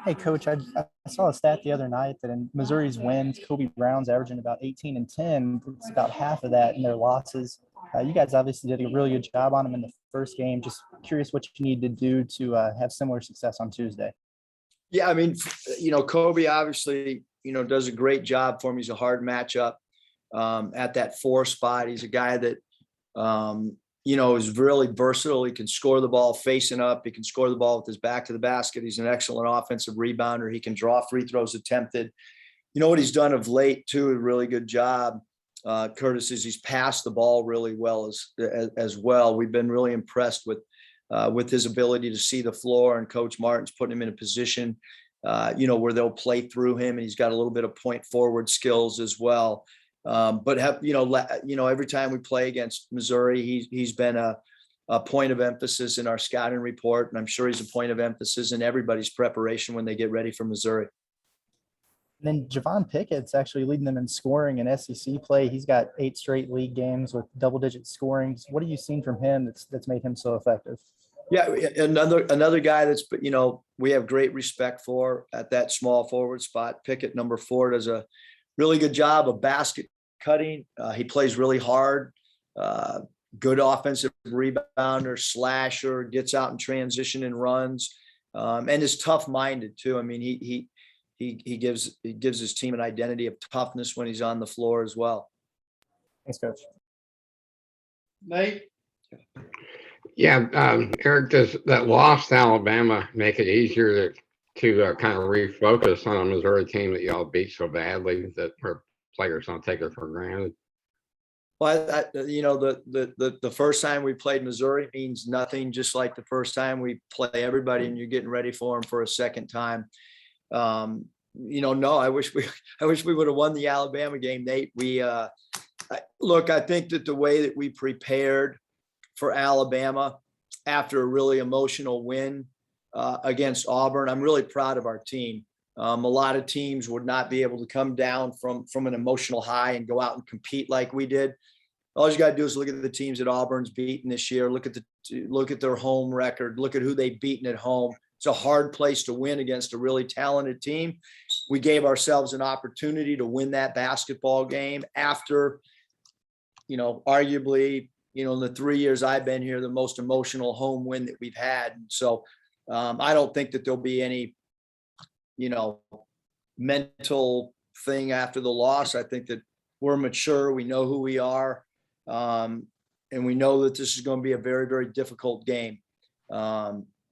Hey, Coach, I saw a stat the other night that in Missouri's wins, Kobe Brown's averaging about 18 and 10. It's about half of that in their losses. You guys obviously did a really good job on them in the first game. Just curious what you need to do to have similar success on Tuesday. Yeah, I mean, Kobe obviously, does a great job for him. He's a hard matchup at that 4 spot. He's a guy that, is really versatile. He can score the ball facing up. He can score the ball with his back to the basket. He's an excellent offensive rebounder. He can draw free throws attempted. You know what he's done of late too, a really good job, Curtis, is he's passed the ball really well as well. We've been really impressed with his ability to see the floor, and Coach Martin's putting him in a position, where they'll play through him, and he's got a little bit of point forward skills as well. But every time we play against Missouri, he's been a point of emphasis in our scouting report, and I'm sure he's a point of emphasis in everybody's preparation when they get ready for Missouri. And then Javon Pickett's actually leading them in scoring in SEC play. He's got 8 straight league games with double-digit scorings. What have you seen from him that's made him so effective? Yeah, another guy that's, we have great respect for at that small forward spot. Pickett, number 4, does a really good job of basket cutting. He plays really hard. Good offensive rebounder, slasher, gets out in transition and runs, and is tough-minded too. I mean, he gives his team an identity of toughness when he's on the floor as well. Thanks, Coach. Nate? Yeah, Eric, does that loss to Alabama make it easier to kind of refocus on a Missouri team that y'all beat so badly that where players don't take it for granted? Well, the first time we played Missouri means nothing, just like the first time we play everybody and you're getting ready for them for a second time. No, I wish we would have won the Alabama game, Nate. I think that the way that we prepared for Alabama after a really emotional win against Auburn, I'm really proud of our team. A lot of teams would not be able to come down from an emotional high and go out and compete like we did. All you got to do is look at the teams that Auburn's beaten this year. Look at their home record. Look at who they've beaten at home. It's a hard place to win against a really talented team. We gave ourselves an opportunity to win that basketball game after, arguably, in the 3 years I've been here, the most emotional home win that we've had. So I don't think that there'll be any, mental thing after the loss. I think that we're mature. We know who we are. And we know that this is going to be a very, very difficult game.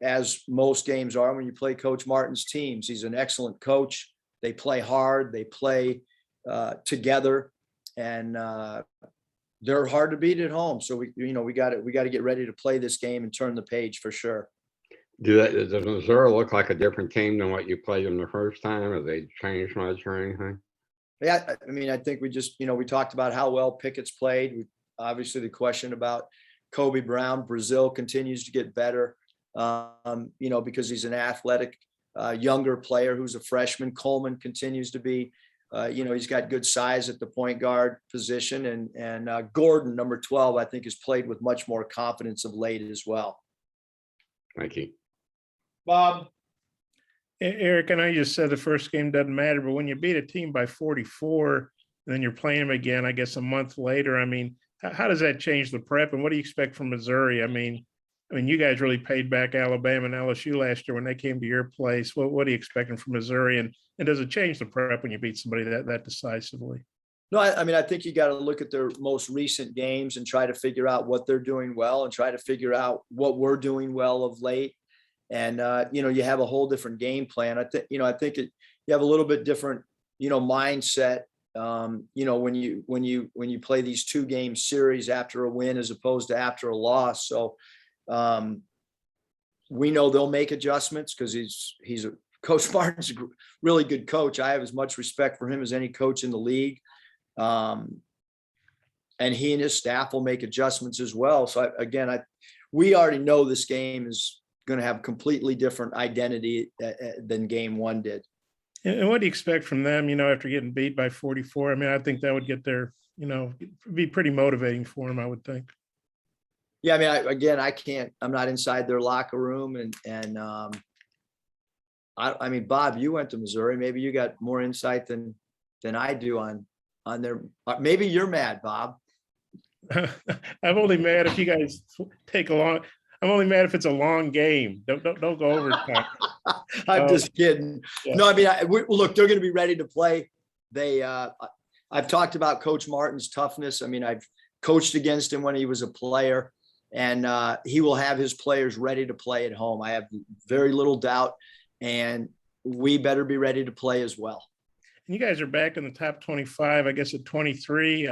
As most games are when you play Coach Martin's teams. He's an excellent coach. They play hard. They play together, and they're hard to beat at home. So we got to get ready to play this game and turn the page for sure. Does Missouri look like a different team than what you played them the first time? Have they changed much or anything? Yeah, I mean, I think we just, we talked about how well Pickett's played. Obviously, the question about Kobe Brown, Brazil continues to get better, because he's an athletic, younger player who's a freshman. Coleman continues to be, he's got good size at the point guard position. And Gordon, number 12, I think has played with much more confidence of late as well. Thank you. Bob? Eric, I know you just said the first game doesn't matter, but when you beat a team by 44, and then you're playing them again, I guess a month later, I mean, how does that change the prep, and what do you expect from Missouri? I mean, you guys really paid back Alabama and LSU last year when they came to your place. What are you expecting from Missouri, and does it change the prep when you beat somebody that decisively? No, I mean, I think you got to look at their most recent games and try to figure out what they're doing well and try to figure out what we're doing well of late. And, you have a whole different game plan. I think you have a little bit different, mindset, when you play these 2-game series after a win as opposed to after a loss. So we know they'll make adjustments because he's a Coach Martin's a really good coach. I have as much respect for him as any coach in the league. And he and his staff will make adjustments as well. So we already know this game is going to have completely different identity than game 1 did. And what do you expect from them, after getting beat by 44? I mean, I think that would get their, be pretty motivating for them, I would think. Yeah, I mean, I'm not inside their locker room, and I mean, Bob, you went to Missouri. Maybe you got more insight than I do on their. Maybe you're mad, Bob. I'm only mad if you guys take a long. I'm only mad if it's a long game. Don't go overtime. I'm just kidding. Yeah. No, I mean, look, they're going to be ready to play. I've talked about Coach Martin's toughness. I mean, I've coached against him when he was a player, and he will have his players ready to play at home. I have very little doubt, and we better be ready to play as well. And you guys are back in the top 25, I guess, at 23.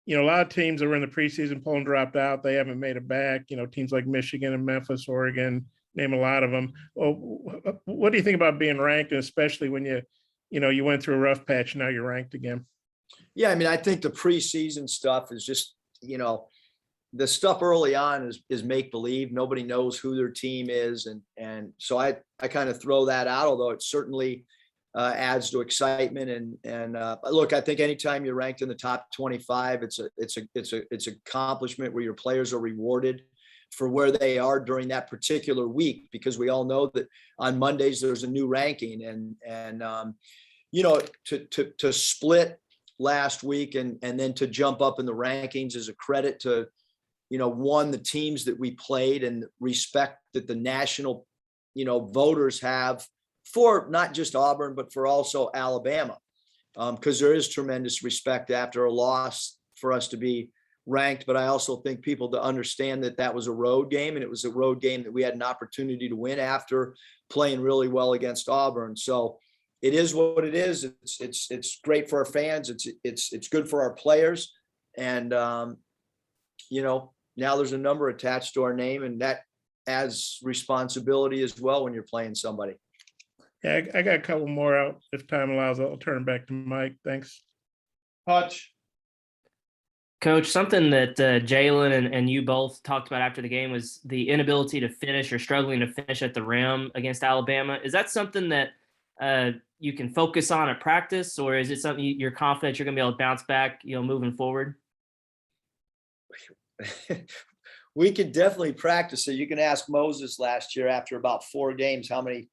A lot of teams that were in the preseason poll and dropped out. They haven't made it back. Teams like Michigan and Memphis, Oregon, name a lot of them. Well, what do you think about being ranked, and especially when you went through a rough patch, now you're ranked again? Yeah, I mean, I think the preseason stuff is just, the stuff early on is make believe. Nobody knows who their team is, and so I kind of throw that out. Although it certainly adds to excitement. And look, I think anytime you're ranked in the top 25, it's an accomplishment where your players are rewarded for where they are during that particular week, because we all know that on Mondays there's a new ranking, and to split last week and then to jump up in the rankings is a credit to, one, the teams that we played and respect that the national, voters have for not just Auburn, but for also Alabama, because there is tremendous respect after a loss for us to be ranked. But I also think people to understand that that was a road game, and it was a road game that we had an opportunity to win after playing really well against Auburn. So it is what it is. It's great for our fans. It's good for our players. And, now there's a number attached to our name, and that adds responsibility as well when you're playing somebody. Yeah, I got a couple more out if time allows. I'll turn it back to Mike. Thanks. Hutch. Coach, something that Jalen and you both talked about after the game was the inability to finish or struggling to finish at the rim against Alabama. Is that something that you can focus on at practice, or is it something you're confident you're going to be able to bounce back, moving forward? We could definitely practice it. You can ask Moses last year after about 4 games how many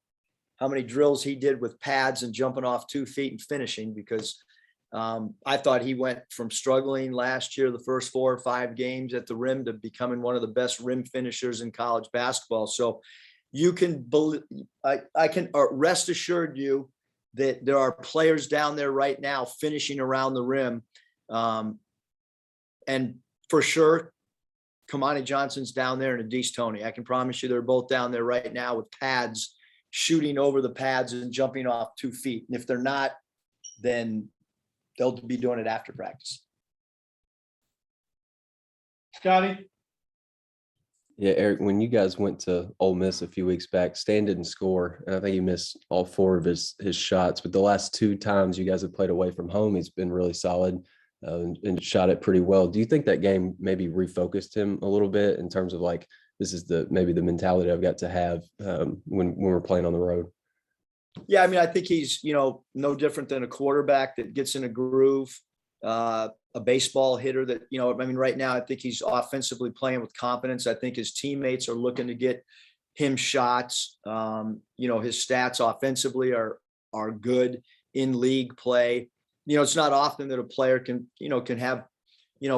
drills he did with pads and jumping off 2 feet and finishing, because I thought he went from struggling last year, the first 4 or 5 games at the rim, to becoming one of the best rim finishers in college basketball. So you can believe, I can rest assured you that there are players down there right now finishing around the rim. And for sure, Kamani Johnson's down there and Adise Toney. I can promise you they're both down there right now with pads, shooting over the pads and jumping off 2 feet. And if they're not, then they'll be doing it after practice. Scotty? Yeah, Eric, when you guys went to Ole Miss a few weeks back, Stan didn't score. And I think he missed all 4 of his shots. But the last 2 times you guys have played away from home, he's been really solid and shot it pretty well. Do you think that game maybe refocused him a little bit in terms of like, this is maybe the mentality I've got to have when we're playing on the road? Yeah, I mean, I think he's, no different than a quarterback that gets in a groove, a baseball hitter that, right now I think he's offensively playing with confidence. I think his teammates are looking to get him shots. His stats offensively are good in league play. It's not often that a player can have,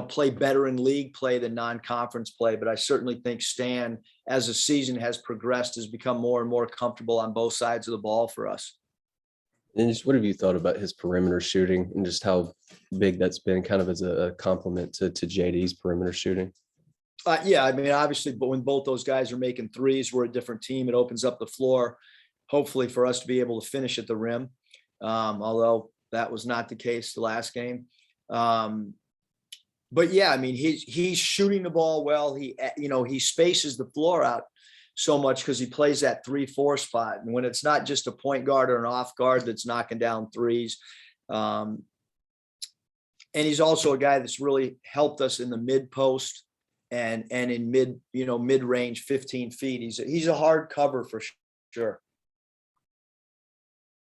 play better in league play than non-conference play. But I certainly think Stan, as the season has progressed, has become more and more comfortable on both sides of the ball for us. And just what have you thought about his perimeter shooting and just how big that's been kind of as a compliment to JD's perimeter shooting? Yeah, I mean, obviously, but when both those guys are making threes, we're a different team. It opens up the floor, hopefully, for us to be able to finish at the rim. Although that was not the case the last game. But yeah, I mean, he's shooting the ball well. He spaces the floor out so much because he plays that 3-4 spot. And when it's not just a point guard or an off guard that's knocking down threes. And he's also a guy that's really helped us in the mid post and in mid range, 15 feet. He's a hard cover for sure.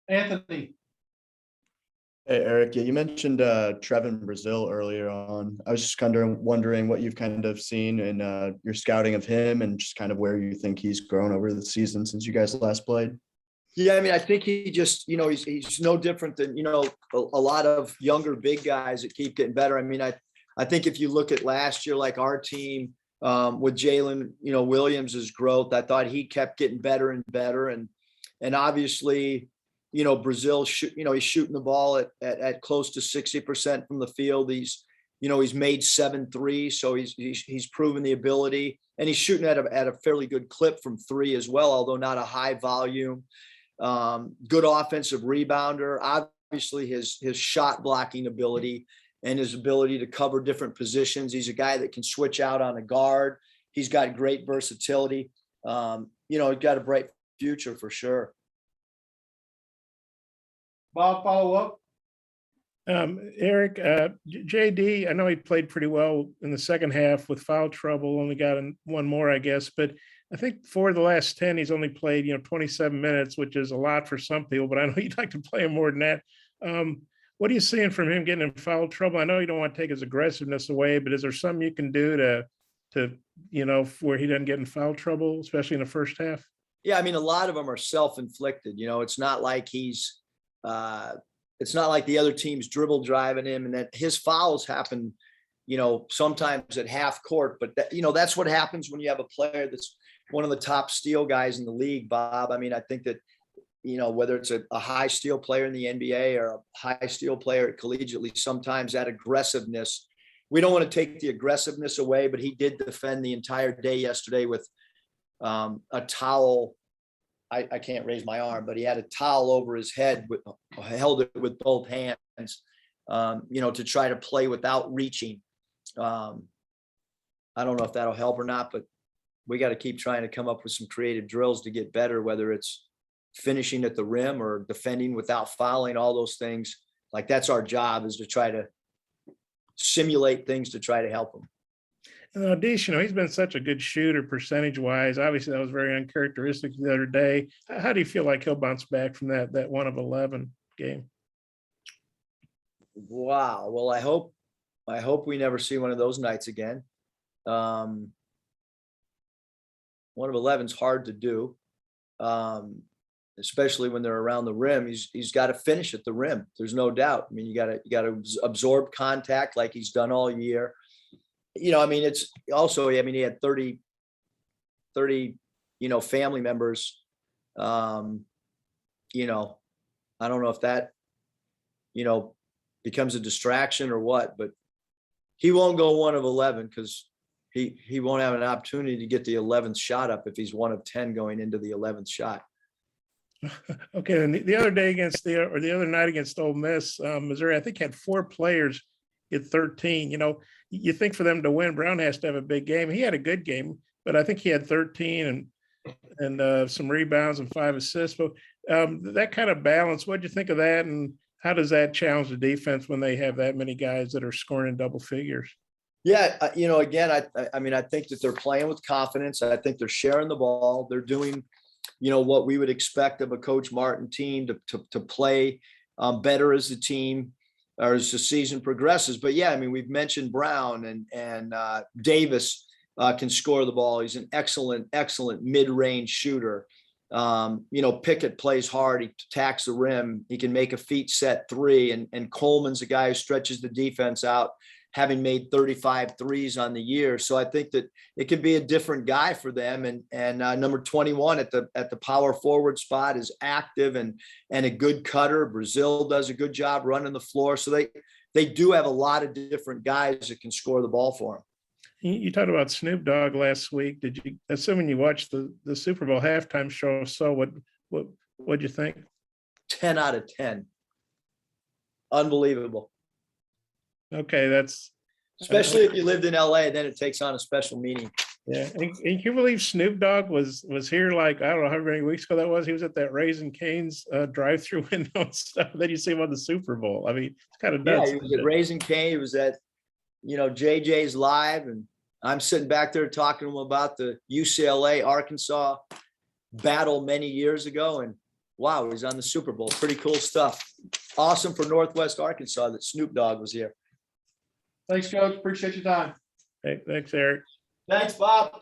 Anthony. Hey, Eric, you mentioned Trevin Brazil earlier on. I was just kind of wondering what you've kind of seen in your scouting of him and just kind of where you think he's grown over the season since you guys last played. Yeah, I mean, I think he just, he's no different than, a lot of younger big guys that keep getting better. I mean, I think if you look at last year, like our team with Jalen, Williams's growth, I thought he kept getting better and better. And obviously, Brazil, he's shooting the ball at close to 60% from the field. He's made 7 threes, so he's proven the ability, and he's shooting at a fairly good clip from 3 as well, although not a high volume. Good offensive rebounder. Obviously, his shot blocking ability and his ability to cover different positions. He's a guy that can switch out on a guard. He's got great versatility. He's got a bright future for sure. Bob, follow up. Eric, JD, I know he played pretty well in the second half with foul trouble, only got one more, I guess, but I think for the last 10, he's only played, 27 minutes, which is a lot for some people, but I know you'd like to play him more than that. What are you seeing from him getting in foul trouble? I know you don't want to take his aggressiveness away, but is there something you can do to where he doesn't get in foul trouble, especially in the first half? Yeah, I mean, a lot of them are self-inflicted. It's not like it's not like the other team's dribble driving him, and that his fouls happen, sometimes at half court. But that's what happens when you have a player that's one of the top steal guys in the league, Bob. I mean, I think that, whether it's a high steal player in the NBA or a high steal player collegiately, sometimes that aggressiveness, we don't want to take the aggressiveness away, but he did defend the entire day yesterday with a towel. I can't raise my arm, but he had a towel over his head, held it with both hands, to try to play without reaching. I don't know if that'll help or not, but we got to keep trying to come up with some creative drills to get better, whether it's finishing at the rim or defending without fouling, all those things. Like, that's our job, is to try to simulate things to try to help him. Deesh, he's been such a good shooter percentage-wise. Obviously, that was very uncharacteristic the other day. How do you feel like he'll bounce back from that 1 of 11 game? Wow. Well, I hope we never see one of those nights again. 1 of 11 is hard to do, especially when they're around the rim. He's got to finish at the rim. There's no doubt. I mean, you got to absorb contact like he's done all year. I mean, it's also, he had 30, family members. I don't know if that, becomes a distraction or what, but he won't go 1 of 11 because he won't have an opportunity to get the 11th shot up if he's 1 of 10 going into the 11th shot. Okay. And the other day the other night against Ole Miss, Missouri, I think had 4 players get 13. You think for them to win, Brown has to have a big game. He had a good game, but I think he had 13 and some rebounds and 5 assists. But that kind of balance, what'd you think of that? And how does that challenge the defense when they have that many guys that are scoring in double figures? Yeah, again, I mean, I think that they're playing with confidence. I think they're sharing the ball. They're doing, what we would expect of a Coach Martin team to play better as a team or as the season progresses. But yeah, I mean, we've mentioned Brown and Davis can score the ball. He's an excellent mid-range shooter. Pickett plays hard. He attacks the rim. He can make a feet set 3. And Coleman's a guy who stretches the defense out, having made 35 threes on the year. So I think that it could be a different guy for them. And number 21 at the power forward spot is active and a good cutter. Brazil does a good job running the floor. So they do have a lot of different guys that can score the ball for them. You talked about Snoop Dogg last week. Did you, assuming you watched the Super Bowl halftime show, so what'd you think? 10 out of 10. Unbelievable. Okay, that's especially if you lived in LA, then it takes on a special meaning. Yeah, and can you believe Snoop Dogg was here like, I don't know how many weeks ago that was. He was at that Raising Cane's drive-through window and stuff. Then you see him on the Super Bowl. I mean, it's kind of nuts. Yeah, he was at Raising Cane. He was at JJ's Live, and I'm sitting back there talking to him about the UCLA Arkansas battle many years ago, and wow, he's on the Super Bowl. Pretty cool stuff. Awesome for Northwest Arkansas that Snoop Dogg was here. Thanks, Coach. Appreciate your time. Hey, thanks, Eric. Thanks, Bob.